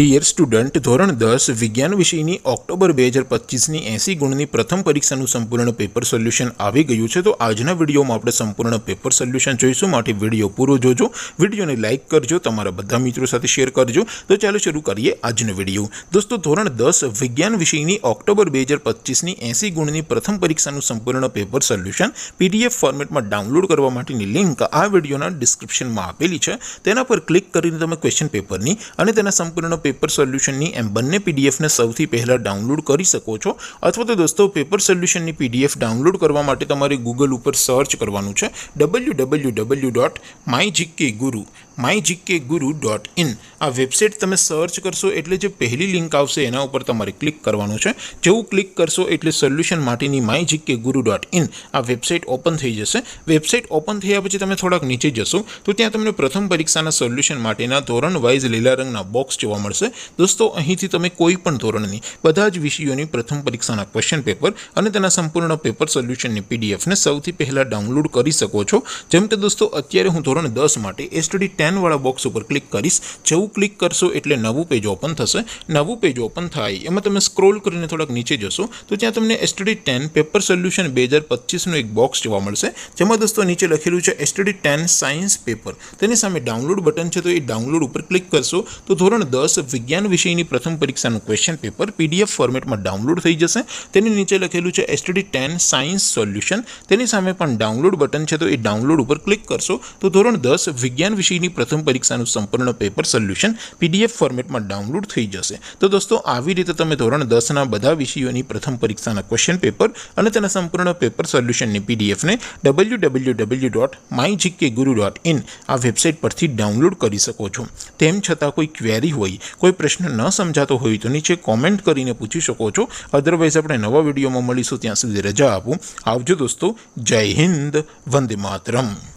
Dear student, ધોરણ 10 વિજ્ઞાન વિષયની ઓક્ટોબર 2025ની 80 ગુણની પ્રથમ પરીક્ષાનું સંપૂર્ણ પેપર સોલ્યુશન આવી ગયું છે। તો આજના વિડીયોમાં આપણે સંપૂર્ણ પેપર સોલ્યુશન જોઈશું, માટે વિડીયો પૂરો જોજો, વિડીયોને લાઇક કરજો, તમારા બધા મિત્રો સાથે શેર કરજો। તો ચાલો શરૂ કરીએ આજનો વિડીયો। દોસ્તો, ધોરણ 10 વિજ્ઞાન વિષયની ઓક્ટોબર 2025ની 80 ગુણની પ્રથમ પરીક્ષાનું સંપૂર્ણ પેપર સોલ્યુશન PDF ફોર્મેટમાં ડાઉનલોડ કરવા માટેની લિંક આ વિડીયોના ડિસ્ક્રિપ્શનમાં આપેલી છે। તેના પર ક્લિક કરીને તમે ક્વેશ્ચન પેપરની અને તેના સંપૂર્ણ पेपर सोल्यूशन एम बने पीडीएफ ने सौथी पहला डाउनलॉड कर सको छो। अथवा तो दोस्तों पेपर सोल्यूशन की पीडीएफ डाउनलॉड करवा माटे तमारे गूगल पर सर्च करवानुं छे www.mygkguru.in आ वेबसाइट तमे सर्च करशो एटले जे पहली लिंक आवशे एना उपर तमारे क्लिक करवानुं छे। जेवुं क्लिक करशो एटले सोल्यूशन माटेनी mygkguru.in आ वेबसाइट ओपन थई जशे। वेबसाइट ओपन थया पछी तमे थोड़ाक नीचे जशो तो त्यां तमने प्रथम परीक्षाना सोल्यूशन माटेना धोरण वाइज लीला रंगना बॉक्स जोवा मळशे। दोस्तों, અહીંથી તમે કોઈ પણ ધોરણની બધા જ વિષયોની પ્રથમ પરીક્ષાના ક્વેશ્ચન પેપર અને તેના સંપૂર્ણ પેપર સોલ્યુશનની પીડીએફ ને સૌથી પહેલા ડાઉનલોડ કરી શકો છો। જેમ કે દોસ્તો, અત્યારે હું ધોરણ 10 માટે STD 10 વાળા બોક્સ ઉપર ક્લિક કરીશ। જેવું ક્લિક કરશો એટલે નવું પેજ ઓપન થશે। નવું પેજ ઓપન થાય એમાં તમે સ્ક્રોલ કરીને થોડાક નીચે જશો તો ત્યાં તમને STD 10 પેપર સોલ્યુશન 2025 નું એક બોક્સ જોવા મળશે। જેમાં દોસ્તો નીચે લખેલું છે STD 10 સાયન્સ પેપર। તેની સામે ડાઉનલોડ બટન છે, તો એ ડાઉનલોડ ઉપર ક્લિક કરશો તો ધોરણ 10 विज्ञान विषयની પ્રથમ પરીક્ષાનું ક્વેશ્ચન પેપર PDF ફોર્મેટમાં ડાઉનલોડ થઈ જશે। તેની નીચે લખેલું છે STD 10 સાયન્સ સોલ્યુશન। તેની સામે પણ ડાઉનલોડ બટન છે, તો એ ડાઉનલોડ ઉપર ક્લિક કરશો તો ધોરણ 10 વિજ્ઞાન વિષયની પ્રથમ પરીક્ષાનું સંપૂર્ણ પેપર સોલ્યુશન PDF ફોર્મેટમાં ડાઉનલોડ થઈ જશે। તો દોસ્તો, આવી રીતે તમે ધોરણ 10 ના બધા વિષયોની પ્રથમ પરીક્ષાના ક્વેશ્ચન પેપર અને તેના સંપૂર્ણ પેપર સોલ્યુશનની PDF ને www.mygkguru.in આ વેબસાઇટ પરથી ડાઉનલોડ કરી શકો છો। તેમ છતાં કોઈ ક્વેરી હોય, कोई प्रश्न न समझातो हो तो नीचे कॉमेंट करीने पूछी सको छो। अदरवाइज अपने नवा वीडियो में मळीशुं, त्यां सुधी रजा आपो। आवजो दोस्तों। जय हिंद, वंदे मातरम।